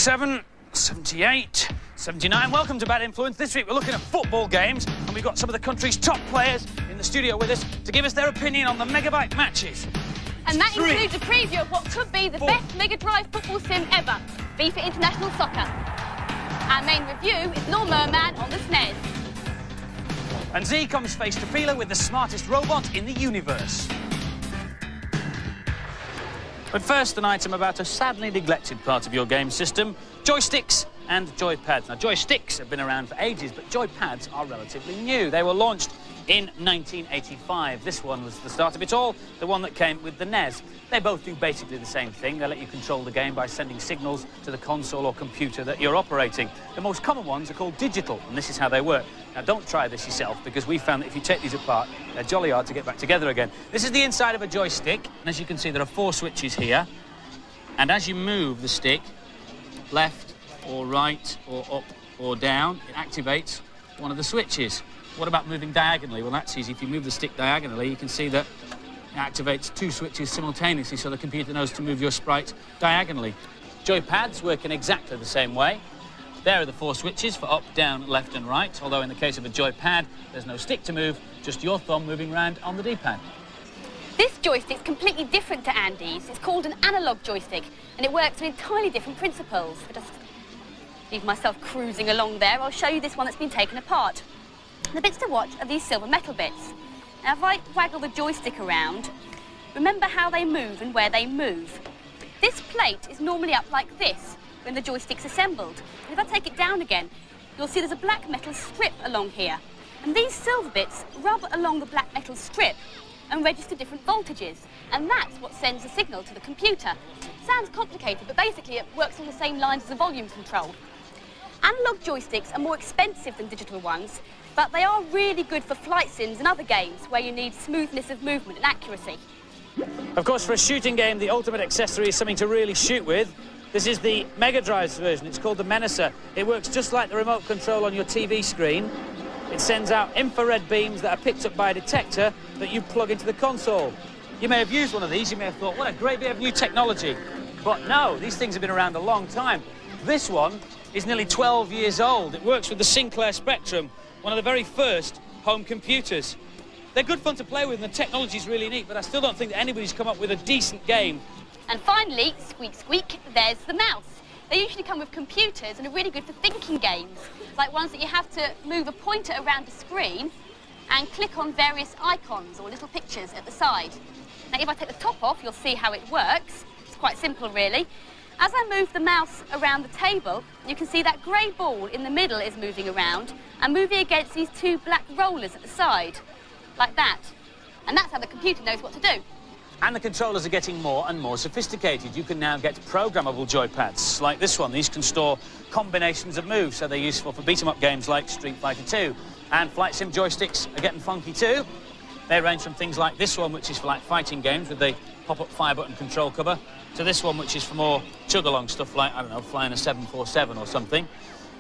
77, 78, 79. Welcome to Bad Influence. This week we're looking at football games, and we've got some of the country's top players in the studio with us to give us their opinion on the Megabyte matches. And that includes a preview of what could be the best Mega Drive football sim ever, FIFA International Soccer. Our main review is Lawnmower Man on the SNES. And Z comes face to Fila with the smartest robot in the universe. But first, an item about a sadly neglected part of your game system, joysticks and joypads. Now, joysticks have been around for ages, but joypads are relatively new. They were launched in 1985. This one was the start of it all, the one that came with the NES. They both do basically the same thing. They let you control the game by sending signals to the console or computer that you're operating. The most common ones are called digital, and this is how they work. Now, don't try this yourself, because we found that if you take these apart, they're jolly hard to get back together again. This is the inside of a joystick, and as you can see, there are 4 switches here. And as you move the stick, left or right or up or down, it activates one of the switches. What about moving diagonally? Well, that's easy. If you move the stick diagonally, you can see that it activates 2 switches simultaneously, so the computer knows to move your sprite diagonally. Joypads work in exactly the same way. There are the 4 switches for up, down, left and right, although in the case of a joypad, there's no stick to move, just your thumb moving around on the D-pad. This joystick's completely different to Andy's. It's called an analog joystick, and it works on entirely different principles. If I just leave myself cruising along there, I'll show you this one that's been taken apart. The bits to watch are these silver metal bits. Now, if I waggle the joystick around, remember how they move and where they move. This plate is normally up like this when the joystick's assembled. And if I take it down again, you'll see there's a black metal strip along here. And these silver bits rub along the black metal strip and register different voltages. And that's what sends the signal to the computer. Sounds complicated, but basically it works on the same lines as the volume control. Analog joysticks are more expensive than digital ones, but they are really good for flight sims and other games where you need smoothness of movement and accuracy. Of course, for a shooting game, the ultimate accessory is something to really shoot with. This is the Mega Drive's version. It's called the Menacer. It works just like the remote control on your TV screen. It sends out infrared beams that are picked up by a detector that you plug into the console. You may have used one of these. You may have thought, what a great bit of new technology. But no, these things have been around a long time. This one is nearly 12 years old. It works with the Sinclair Spectrum, one of the very first home computers. They're good fun to play with, and the technology's really neat, but I still don't think that anybody's come up with a decent game. And finally, squeak, squeak, there's the mouse. They usually come with computers and are really good for thinking games, like ones that you have to move a pointer around the screen and click on various icons or little pictures at the side. Now, if I take the top off, you'll see how it works. It's quite simple, really. As I move the mouse around the table, you can see that grey ball in the middle is moving around and moving against these 2 black rollers at the side, like that. And that's how the computer knows what to do. And the controllers are getting more and more sophisticated. You can now get programmable joypads, like this one. These can store combinations of moves, so they're useful for beat-em-up games like Street Fighter 2. And flight sim joysticks are getting funky too. They range from things like this one, which is for like fighting games with the pop-up 5-button control cover, to this one, which is for more chug-along stuff like, I don't know, flying a 747 or something.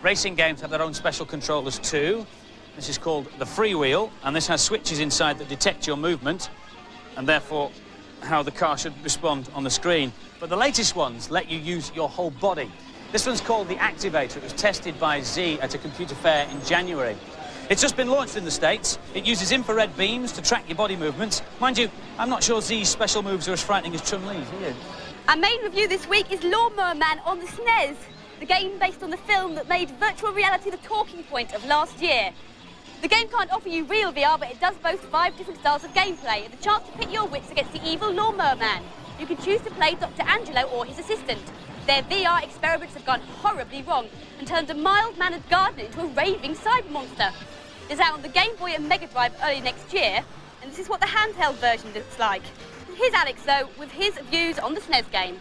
Racing games have their own special controllers too. This is called the freewheel, and this has switches inside that detect your movement, and therefore how the car should respond on the screen. But the latest ones let you use your whole body. This one's called the Activator. It was tested by Z at a computer fair in January. It's just been launched in the States. It uses infrared beams to track your body movements. Mind you, I'm not sure Z's special moves are as frightening as Chun-Li's, are you? Our main review this week is Lawnmower Man on the SNES, the game based on the film that made virtual reality the talking point of last year. The game can't offer you real VR, but it does boast 5 different styles of gameplay and the chance to pit your wits against the evil Lawnmower Man. You can choose to play Dr. Angelo or his assistant. Their VR experiments have gone horribly wrong and turned a mild-mannered gardener into a raving cyber monster. It's out on the Game Boy and Mega Drive early next year, and this is what the handheld version looks like. Here's Alex, though, with his views on the SNES game.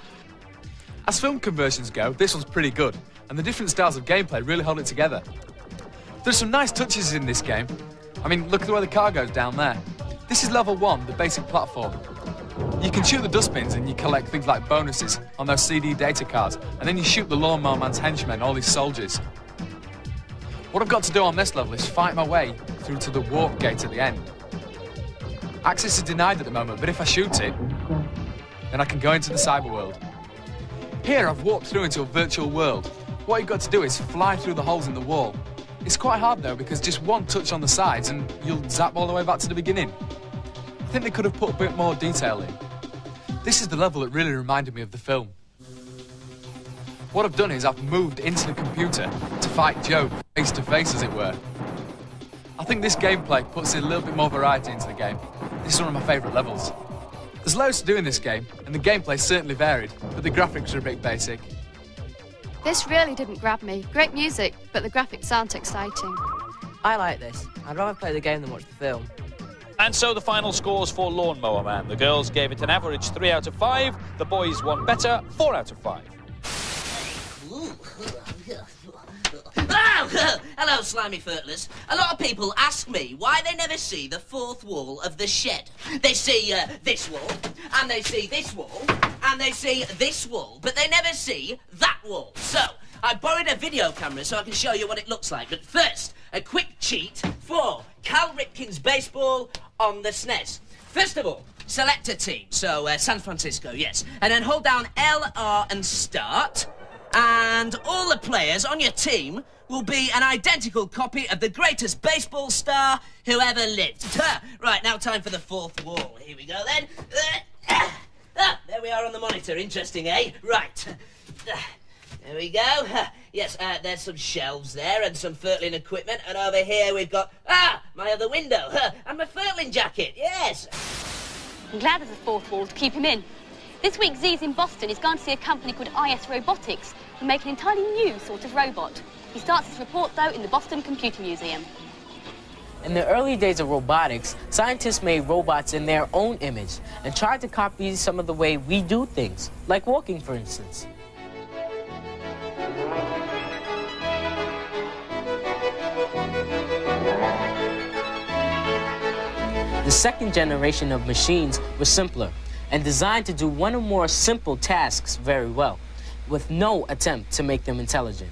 As film conversions go, this one's pretty good, and the different styles of gameplay really hold it together. There's some nice touches in this game. I mean, look at the way the car goes down there. This is level 1, the basic platform. You can shoot the dustbins and you collect things like bonuses on those CD data cards, and then you shoot the Lawnmower Man's henchmen, all these soldiers. What I've got to do on this level is fight my way through to the warp gate at the end. Access is denied at the moment, but if I shoot it, then I can go into the cyber world. Here I've walked through into a virtual world. What you've got to do is fly through the holes in the wall. It's quite hard though, because just one touch on the sides and you'll zap all the way back to the beginning. I think they could have put a bit more detail in. This is the level that really reminded me of the film. What I've done is I've moved into the computer to fight Joe face to face, as it were. I think this gameplay puts a little bit more variety into the game. This is one of my favourite levels. There's loads to do in this game, and the gameplay certainly varied, but the graphics are a bit basic. This really didn't grab me. Great music, but the graphics aren't exciting. I like this. I'd rather play the game than watch the film. And so the final scores for Lawnmower Man. The girls gave it an average 3 out of 5. The boys won better, 4 out of 5. Oh, hello, slimy furtlers. A lot of people ask me why they never see the fourth wall of the shed. They see this wall, and they see this wall, and they see this wall, but they never see that wall. So, I borrowed a video camera so I can show you what it looks like. But first, a quick cheat for Cal Ripken's baseball on the SNES. First of all, select a team. So, San Francisco, yes. And then hold down L, R, and start. And all the players on your team will be an identical copy of the greatest baseball star who ever lived. Right, now time for the fourth wall. Here we go then. There we are on the monitor. Interesting, eh? Right. There we go. Yes, there's some shelves there and some furtling equipment. And over here we've got, my other window. And my furtling jacket, yes. I'm glad there's a fourth wall to keep him in. This week, Z's in Boston. He's gone to see a company called IS Robotics and make an entirely new sort of robot. He starts his report, though, in the Boston Computer Museum. In the early days of robotics, scientists made robots in their own image and tried to copy some of the way we do things, like walking, for instance. The second generation of machines was simpler and designed to do one or more simple tasks very well, with no attempt to make them intelligent.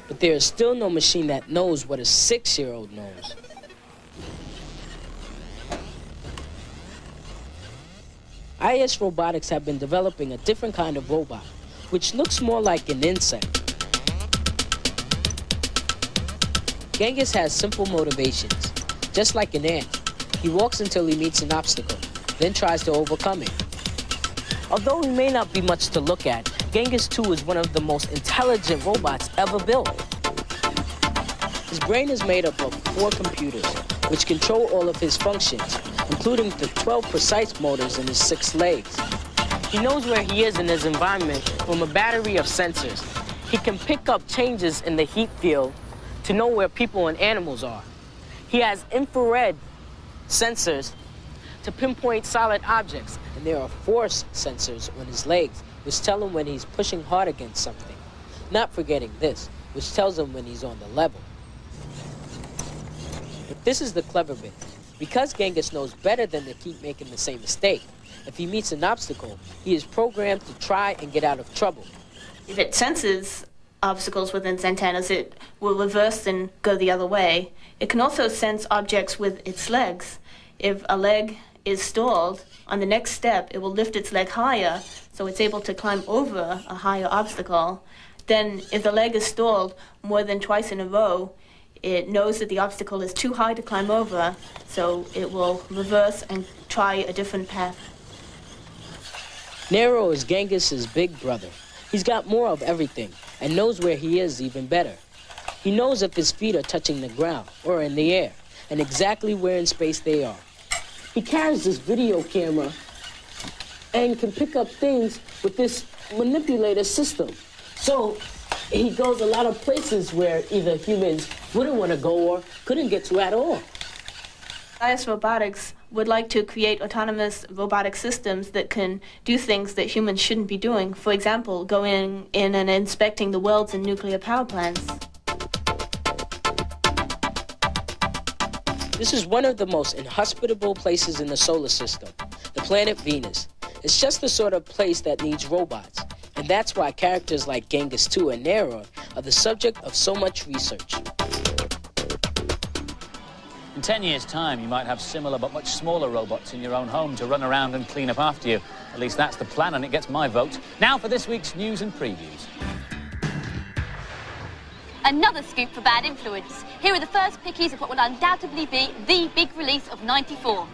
But there is still no machine that knows what a 6-year-old knows. IS Robotics have been developing a different kind of robot, which looks more like an insect. Genghis has simple motivations. Just like an ant, he walks until he meets an obstacle, then tries to overcome it. Although he may not be much to look at, Genghis 2 is one of the most intelligent robots ever built. His brain is made up of 4 computers, which control all of his functions, including the 12 precise motors in his 6 legs. He knows where he is in his environment from a battery of sensors. He can pick up changes in the heat field to know where people and animals are. He has infrared sensors to pinpoint solid objects, and there are force sensors on his legs, which tell him when he's pushing hard against something. Not forgetting this, which tells him when he's on the level. But this is the clever bit. Because Genghis knows better than to keep making the same mistake, if he meets an obstacle, he is programmed to try and get out of trouble. If it senses obstacles within its antennas, it will reverse and go the other way. It can also sense objects with its legs. If a leg is stalled, on the next step, it will lift its leg higher, so it's able to climb over a higher obstacle. Then, if the leg is stalled more than twice in a row, it knows that the obstacle is too high to climb over, so it will reverse and try a different path. Nero is Genghis's big brother. He's got more of everything and knows where he is even better. He knows if his feet are touching the ground or in the air, and exactly where in space they are. He carries this video camera and can pick up things with this manipulator system. So he goes a lot of places where either humans wouldn't want to go or couldn't get to at all. IS Robotics would like to create autonomous robotic systems that can do things that humans shouldn't be doing. For example, going in and inspecting the welds in nuclear power plants. This is one of the most inhospitable places in the solar system, the planet Venus. It's just the sort of place that needs robots, and that's why characters like Genghis 2 and Nero are the subject of so much research. In 10 years' time, you might have similar but much smaller robots in your own home to run around and clean up after you. At least that's the plan, and it gets my vote. Now for this week's news and previews. Another scoop for Bad Influence. Here are the first pickies of what will undoubtedly be the big release of '94.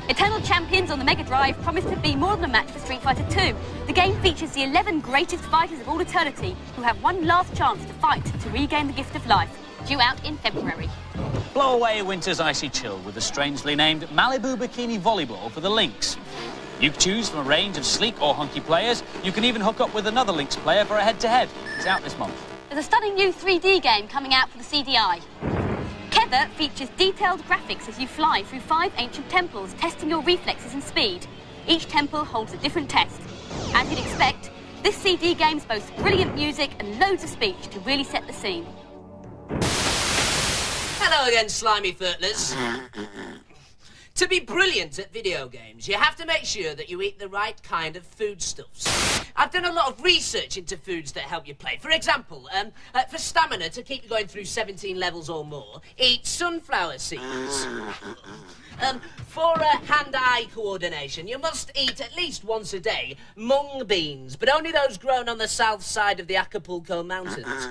Eternal Champions on the Mega Drive promised to be more than a match for Street Fighter II. The game features the 11 greatest fighters of all eternity who have one last chance to fight to regain the gift of life, due out in February. Blow away winter's icy chill with the strangely named Malibu Bikini Volleyball for the Lynx. You can choose from a range of sleek or hunky players. You can even hook up with another Lynx player for a head-to-head. It's out this month. There's a stunning new 3D game coming out for the CDI. Kether features detailed graphics as you fly through 5 ancient temples, testing your reflexes and speed. Each temple holds a different test. As you'd expect, this CD game's boasts brilliant music and loads of speech to really set the scene. Hello again, slimy furtlers. To be brilliant at video games, you have to make sure that you eat the right kind of foodstuffs. I've done a lot of research into foods that help you play. For example, for stamina, to keep you going through 17 levels or more, eat sunflower seeds. For hand-eye coordination, you must eat at least once a day mung beans, but only those grown on the south side of the Acapulco Mountains.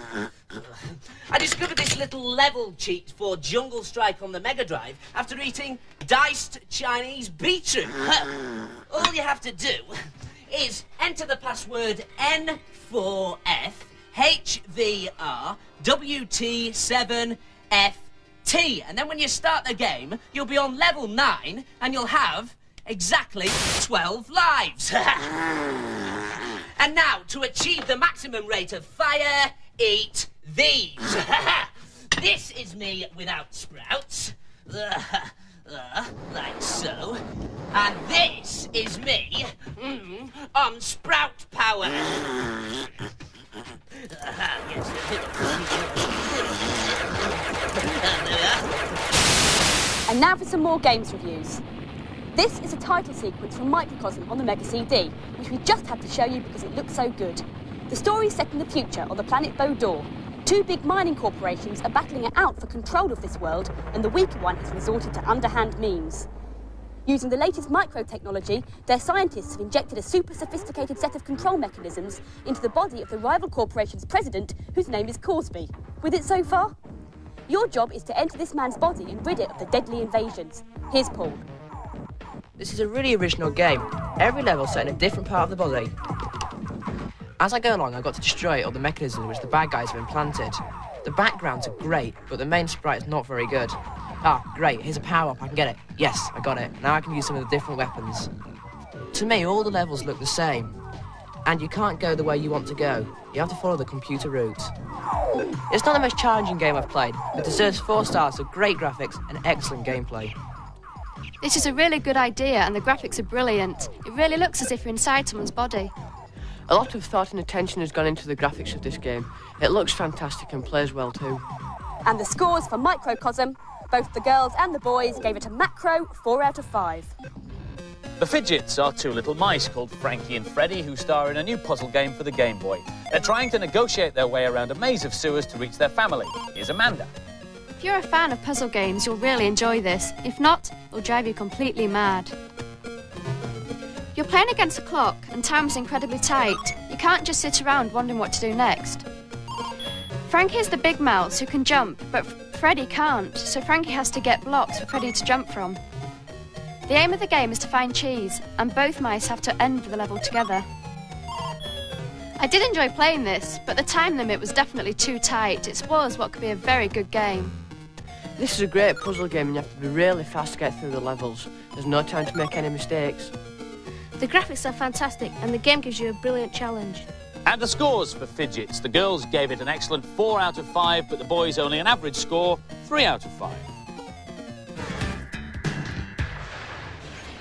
I discovered this little level cheat for Jungle Strike on the Mega Drive after eating diced Chinese beetroot. All you have to do is enter the password N4FHVRWT7FT, and then when you start the game, you'll be on level 9 and you'll have exactly 12 lives. And now, to achieve the maximum rate of fire, eat these. This is me without sprouts. Like so. And this is me on sprout power. And now for some more games reviews. This is a title sequence from Microcosm on the Mega CD, which we just had to show you because it looks so good. The story is set in the future on the planet Bodor. 2 big mining corporations are battling it out for control of this world, and the weaker one has resorted to underhand means. Using the latest micro-technology, their scientists have injected a super sophisticated set of control mechanisms into the body of the rival corporation's president, whose name is Corsby. With it so far? Your job is to enter this man's body and rid it of the deadly invasions. Here's Paul. This is a really original game. Every level set in a different part of the body. As I go along, I've got to destroy all the mechanisms which the bad guys have implanted. The backgrounds are great, but the main sprite is not very good. Ah, great, here's a power-up, I can get it. Yes, I got it. Now I can use some of the different weapons. To me, all the levels look the same. And you can't go the way you want to go. You have to follow the computer route. It's not the most challenging game I've played, but deserves 4 stars for great graphics and excellent gameplay. This is a really good idea and the graphics are brilliant. It really looks as if you're inside someone's body. A lot of thought and attention has gone into the graphics of this game. It looks fantastic and plays well too. And the scores for Microcosm, both the girls and the boys gave it a macro 4 out of 5. The Fidgets are 2 little mice called Frankie and Freddy who star in a new puzzle game for the Game Boy. They're trying to negotiate their way around a maze of sewers to reach their family. Here's Amanda. If you're a fan of puzzle games, you'll really enjoy this. If not, it'll drive you completely mad. You're playing against the clock and time's incredibly tight. You can't just sit around wondering what to do next. Frankie is the big mouse who can jump, but Freddy can't, so Frankie has to get blocks for Freddy to jump from. The aim of the game is to find cheese, and both mice have to end the level together. I did enjoy playing this, but the time limit was definitely too tight. It spoils what could be a very good game. This is a great puzzle game and you have to be really fast to get through the levels. There's no time to make any mistakes. The graphics are fantastic and the game gives you a brilliant challenge. And the scores for Fidgets. The girls gave it an excellent 4 out of 5, but the boys only an average score, 3 out of 5.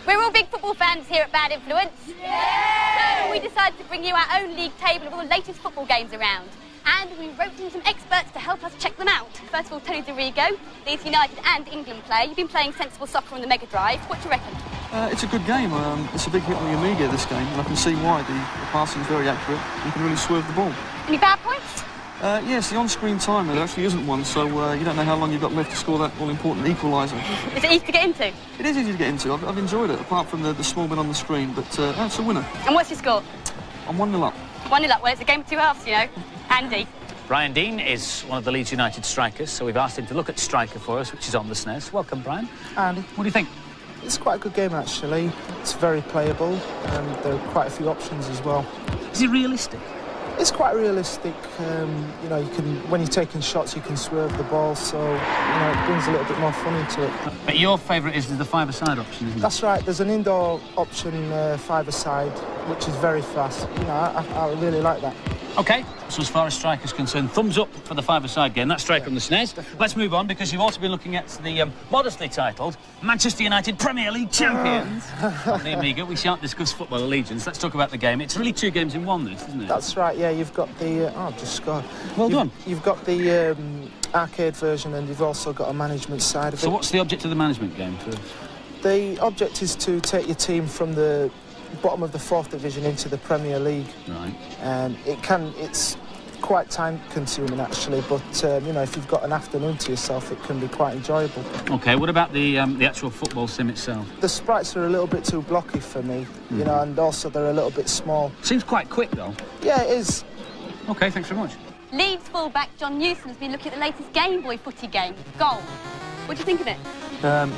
We're all big football fans here at Bad Influence. Yeah! So we decided to bring you our own league table of all the latest football games around. And we roped in some experts to help us check them out. First of all, Tony DeRigo, Leeds United and England player. You've been playing sensible soccer on the Mega Drive. What do you reckon? It's a good game. It's a big hit on the Amiga, this game, and I can see why. The passing's very accurate. You can really swerve the ball. Any bad points? Yes, the on-screen timer, there actually isn't one, so you don't know how long you've got left to score that all-important equaliser. Is it easy to get into? It is easy to get into. I've enjoyed it, apart from the small bit on the screen, but that's a winner. And what's your score? I'm 1-0 up. 1-0 up. Well, it's a game of two halves, you know. Andy. Brian Dean is one of the Leeds United strikers, so we've asked him to look at Striker for us, which is on the SNES. Welcome, Brian. Andy. What do you think? It's quite a good game, actually. It's very playable, and there are quite a few options as well. Is it realistic? It's quite realistic. You know, when you're taking shots, you can swerve the ball, so, you know, it brings a little bit more fun into it. But your favourite is the five-a-side option, isn't it? That's right. There's an indoor option, five-a-side, which is very fast. You know, I really like that. OK, so as far as Striker's concerned, thumbs up for the five-a-side game. That's Striker on the SNES. Definitely. Let's move on, because you've also been looking at the modestly titled Manchester United Premier League champions. On the Amiga, we shan't discuss football allegiance. Let's talk about the game. It's really two games in one, this, isn't it? That's right, yeah. You've got the... I've just scored. Well done. You've got the arcade version, and you've also got a management side of it. So what's the object of the management game first? The object is to take your team from the bottom of the 4th division into the Premier League. Right. It's quite time-consuming, actually, but, you know, if you've got an afternoon to yourself, it can be quite enjoyable. OK, what about the actual football sim itself? The sprites are a little bit too blocky for me, you know, and also they're a little bit small. Seems quite quick, though. Yeah, it is. OK, thanks very much. Leeds full-back John Newson has been looking at the latest Game Boy footy game, Goal. What do you think of it?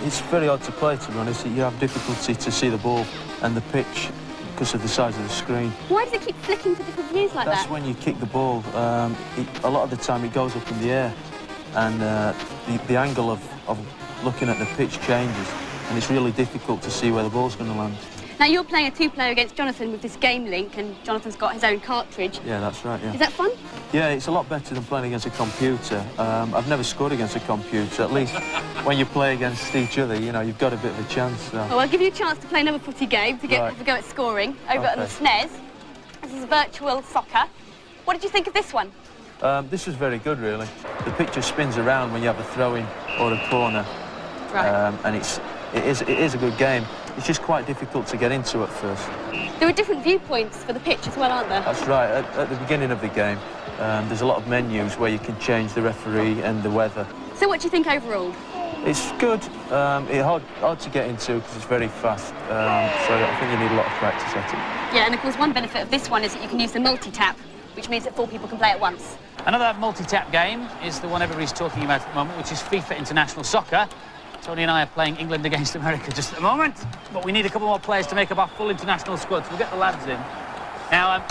It's very hard to play, to be honest. You have difficulty to see the ball and the pitch because of the size of the screen. Why does it keep flicking to different views like that? That's when you kick the ball. A lot of the time it goes up in the air, and the angle of looking at the pitch changes, and it's really difficult to see where the ball's going to land. Now, you're playing a two-player against Jonathan with this Game Link, and Jonathan's got his own cartridge. Yeah, that's right, yeah. Is that fun? Yeah, it's a lot better than playing against a computer. I've never scored against a computer. At least when you play against each other, you know, you've got a bit of a chance. So. Well, I'll give you a chance to play another footy game to have a go at scoring over on the SNES. This is virtual soccer. What did you think of this one? This was very good, really. The picture spins around when you have a throw-in or a corner. Right. And it is a good game. It's just quite difficult to get into at first. There are different viewpoints for the pitch as well, aren't there? That's right. At the beginning of the game, there's a lot of menus where you can change the referee and the weather. So what do you think overall? It's good. It's hard to get into because it's very fast. So I think you need a lot of practice at it. Yeah, and of course one benefit of this one is that you can use the multi-tap, which means that 4 people can play at once. Another multi-tap game is the one everybody's talking about at the moment, which is FIFA International Soccer. Tony and I are playing England against America just at the moment, but we need a couple more players to make up our full international squad, so we'll get the lads in. Now,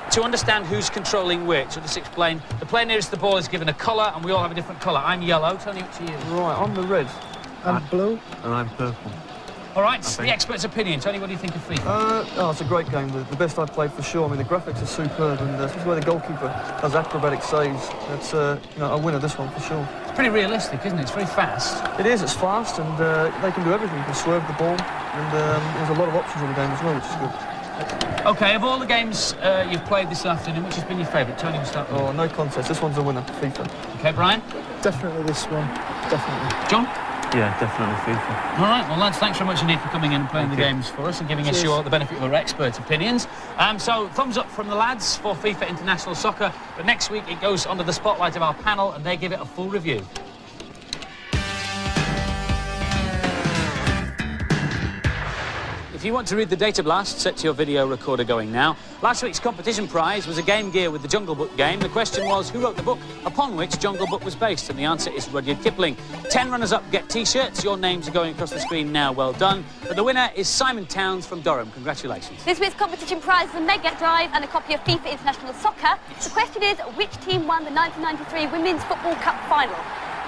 to understand who's controlling which, I'll just explain. The player nearest the ball is given a colour, and we all have a different colour. I'm yellow. Tony, what's you? Right, I'm the red. I'm blue. And I'm purple. All right, the expert's opinion. Tony, what do you think of FIFA? It's a great game, the best I've played for sure. I mean, the graphics are superb, and this is where the goalkeeper does acrobatic saves. That's you know, a winner, this one, for sure. It's pretty realistic, isn't it? It's very fast. It is, it's fast, and they can do everything. You can swerve the ball, and there's a lot of options in the game as well, which is good. OK, of all the games you've played this afternoon, which has been your favourite? Tony, we'll start with you. Oh, no contest. This one's a winner, FIFA. OK, Brian? Definitely this one. Definitely. John? Yeah, definitely FIFA. All right, well, lads, thanks very much indeed for coming in and playing the games for us and giving us the benefit of our expert opinions. So, thumbs up from the lads for FIFA International Soccer. But next week, it goes under the spotlight of our panel, and they give it a full review. If you want to read the data blast, set your video recorder going now. Last week's competition prize was a Game Gear with the Jungle Book game. The question was, who wrote the book upon which Jungle Book was based? And the answer is Rudyard Kipling. 10 runners-up get T-shirts. Your names are going across the screen now. Well done. But the winner is Simon Towns from Durham. Congratulations. This week's competition prize is a Mega Drive and a copy of FIFA International Soccer. The question is, which team won the 1993 Women's Football Cup final?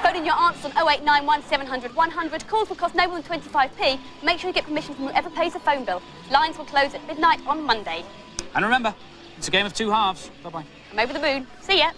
Phone in your answers on 0891 700 100. Calls will cost no more than 25p. Make sure you get permission from whoever pays the phone bill. Lines will close at midnight on Monday. And remember, it's a game of two halves. Bye-bye. I'm over the moon. See ya.